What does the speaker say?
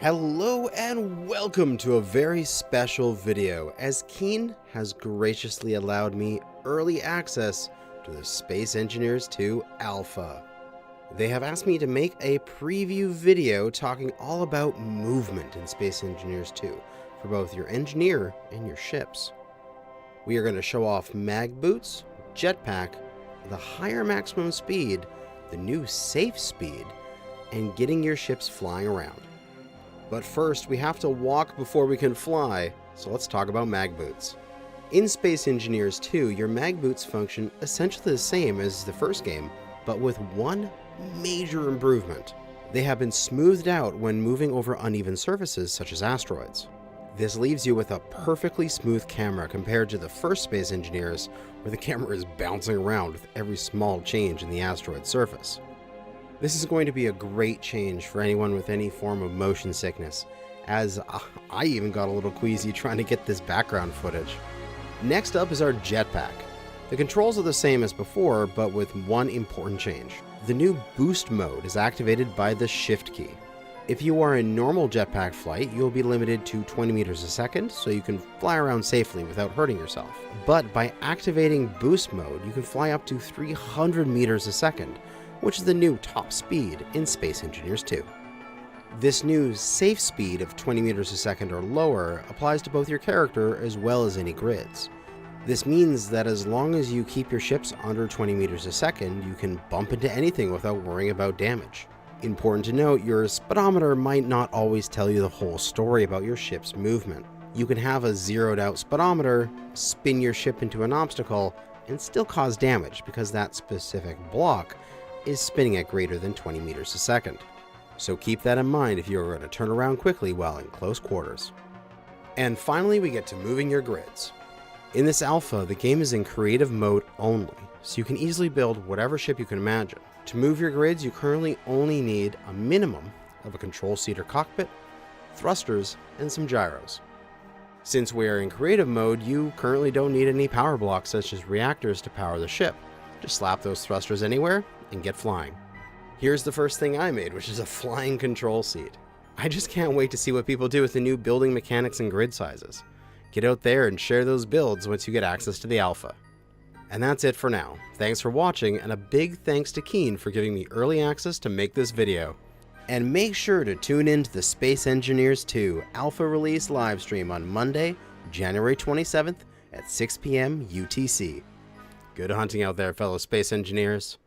Hello and welcome to a very special video, as Keen has graciously allowed me early access to the Space Engineers 2 Alpha. They have asked me to make a preview video talking all about movement in Space Engineers 2 for both your engineer and your ships. We are going to show off mag boots, jetpack, the higher maximum speed, the new safe speed, and getting your ships flying around. But first, we have to walk before we can fly, so let's talk about mag boots. In Space Engineers 2, your mag boots function essentially the same as the first game, but with one major improvement. They have been smoothed out when moving over uneven surfaces such as asteroids. This leaves you with a perfectly smooth camera compared to the first Space Engineers, where the camera is bouncing around with every small change in the asteroid surface. This is going to be a great change for anyone with any form of motion sickness, as I even got a little queasy trying to get this background footage. Next up is our jetpack. The controls are the same as before, but with one important change. The new boost mode is activated by the shift key. If you are in normal jetpack flight, you'll be limited to 20 meters a second, so you can fly around safely without hurting yourself. But by activating boost mode, you can fly up to 300 meters a second, which is the new top speed in Space Engineers 2. This new safe speed of 20 meters a second or lower applies to both your character as well as any grids. This means that as long as you keep your ships under 20 meters a second, you can bump into anything without worrying about damage. Important to note, your speedometer might not always tell you the whole story about your ship's movement. You can have a zeroed out speedometer, spin your ship into an obstacle, and still cause damage because that specific block is spinning at greater than 20 meters a second. So keep that in mind if you're going to turn around quickly while in close quarters. And finally, we get to moving your grids. In this alpha, the game is in creative mode only, so you can easily build whatever ship you can imagine. To move your grids, you currently only need a minimum of a control seat or cockpit, thrusters, and some gyros. Since we are in creative mode, you currently don't need any power blocks such as reactors to power the ship. Just slap those thrusters anywhere and get flying. Here's the first thing I made, which is a flying control seat. I just can't wait to see what people do with the new building mechanics and grid sizes. Get out there and share those builds once you get access to the alpha. And that's it for now. Thanks for watching, and a big thanks to Keen for giving me early access to make this video. And make sure to tune in to the Space Engineers 2 Alpha Release livestream on Monday, January 27th at 6 p.m. UTC. Good hunting out there, fellow Space Engineers.